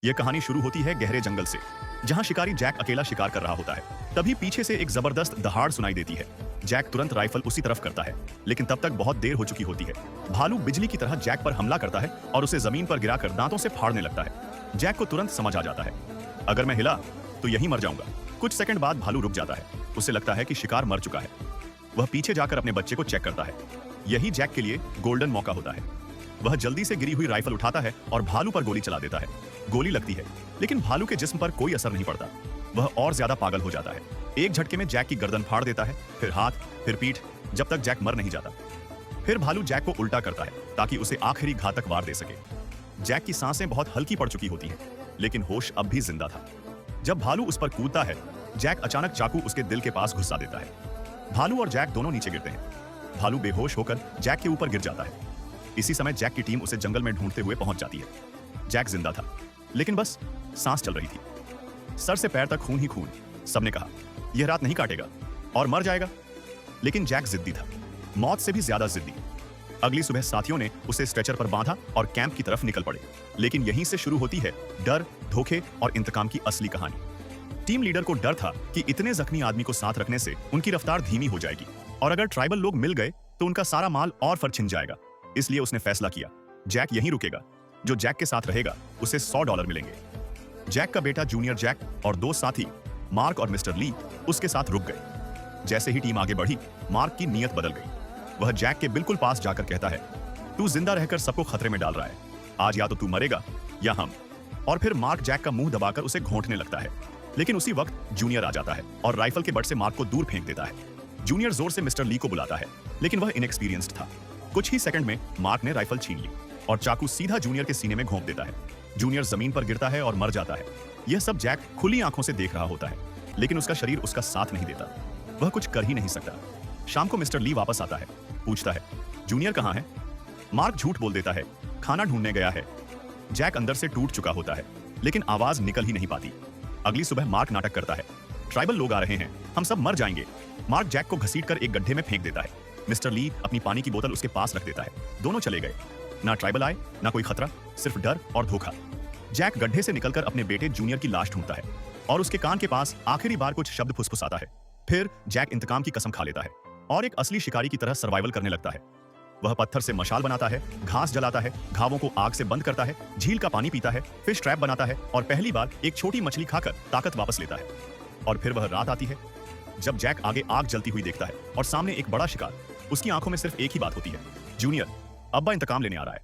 यह कहानी शुरू होती है गहरे जंगल से, जहां शिकारी जैक अकेला शिकार कर रहा होता है। तभी पीछे से एक जबरदस्त दहाड़ सुनाई देती है। जैक तुरंत राइफल उसी तरफ करता है, लेकिन तब तक बहुत देर हो चुकी होती है। भालू बिजली की तरह जैक पर हमला करता है और उसे जमीन पर गिराकर दांतों से फाड़ने लगता है। जैक को तुरंत समझ आ जाता है, अगर मैं हिला तो यहीं मर जाऊंगा। कुछ सेकंड बाद भालू रुक जाता है। उसे लगता है कि शिकार मर चुका है। वह पीछे जाकर अपने बच्चे को चेक करता है। यही जैक के लिए गोल्डन मौका होता है। वह जल्दी से गिरी हुई राइफल उठाता है और भालू पर गोली चला देता है। गोली लगती है, लेकिन भालू के जिस्म पर कोई असर नहीं पड़ता। वह और ज्यादा पागल हो जाता है। एक झटके में जैक की गर्दन फाड़ देता है, फिर हाथ, फिर पीठ, जब तक जैक मर नहीं जाता। फिर भालू जैक को उल्टा करता है ताकि उसे आखिरी घातक वार दे सके। जैक की सांसें बहुत हल्की पड़ चुकी होती हैं, लेकिन होश अब भी जिंदा था। जब भालू उस पर कूदता है, जैक अचानक चाकू उसके दिल के पास घुसा देता है। भालू और जैक दोनों नीचे गिरते हैं। भालू बेहोश होकर जैक के ऊपर गिर जाता है। इसी समय जैक की टीम उसे जंगल में ढूंढते हुए पहुंच जाती है। जैक जिंदा था, लेकिन बस सांस चल रही थी। सर से पैर तक खून ही खून। सबने कहा यह रात नहीं काटेगा और मर जाएगा, लेकिन जैक जिद्दी था, मौत से भी ज्यादा जिद्दी। अगली सुबह साथियों ने उसे स्ट्रेचर पर बांधा और कैंप की तरफ निकल पड़े। लेकिन यहीं से शुरू होती है डर, धोखे और इंतकाम की असली कहानी। टीम लीडर को डर था कि इतने जख्मी आदमी को साथ रखने से उनकी रफ्तार धीमी हो जाएगी और अगर ट्राइबल लोग मिल गए तो उनका सारा माल और फर छिन जाएगा। इसलिए उसने फैसला किया, जैक यहीं रुकेगा। जो जैक के साथ रहेगा उसे $100 मिलेंगे। जैक का बेटा जूनियर जैक और दो साथी मार्क और मिस्टर ली उसके साथ रुक गए। जैसे ही टीम आगे बढ़ी, मार्क की नीयत बदल गई। वह जैक के बिल्कुल पास जाकर कहता है, तू जिंदा रहकर सबको खतरे में डाल रहा है। आज या तो तू मरेगा या हम। और फिर मार्क जैक का मुंह दबाकर उसे घोंटने लगता है। लेकिन उसी वक्त जूनियर आ जाता है और राइफल के बट से मार्क को दूर फेंक देता है। जूनियर जोर से मिस्टर ली को बुलाता है, लेकिन वह इनएक्सपीरियंस्ड था। कुछ ही सेकंड में मार्क ने राइफल छीन ली और चाकू सीधा जूनियर के सीने में घोंप देता है। जूनियर जमीन पर गिरता है और मर जाता है। यह सब जैक खुली आंखों से देख रहा होता है, लेकिन उसका शरीर उसका साथ नहीं देता। वह कुछ कर ही नहीं सकता। शाम को मिस्टर ली वापस आता है, पूछता है, जूनियर कहाँ है? मार्क झूठ बोल देता है, खाना ढूंढने गया है। जैक अंदर से टूट चुका होता है, लेकिन आवाज निकल ही नहीं पाती। अगली सुबह मार्क नाटक करता है, ट्राइबल लोग आ रहे हैं, हम सब मर जाएंगे। मार्क जैक को घसीटकर एक गड्ढे में फेंक देता है। मिस्टर ली अपनी पानी की बोतल उसके पास रख देता है। दोनों चले गए। ना ट्राइबल आए, ना कोई खतरा, सिर्फ डर और धोखा। जैक गड्ढे से निकलकर अपने बेटे जूनियर की लाश ढूंढता है और उसके कान के पास आखिरी बार कुछ शब्द फुसफुसाता है। फिर जैक इंतकाम की कसम खा लेता है और एक असली शिकारी की तरह सर्वाइवल करने लगता है। वह पत्थर से मशाल बनाता है, घास जलाता है, घावों को आग से बंद करता है, झील का पानी पीता है, फिश ट्रैप बनाता है और पहली बार एक छोटी मछली खाकर ताकत वापस लेता है। और फिर वह रात आती है जब जैक आगे आग जलती हुई देखता है और सामने एक बड़ा शिकार। उसकी आंखों में सिर्फ एक ही बात होती है, जूनियर, अब्बा इंतकाम लेने आ रहा है।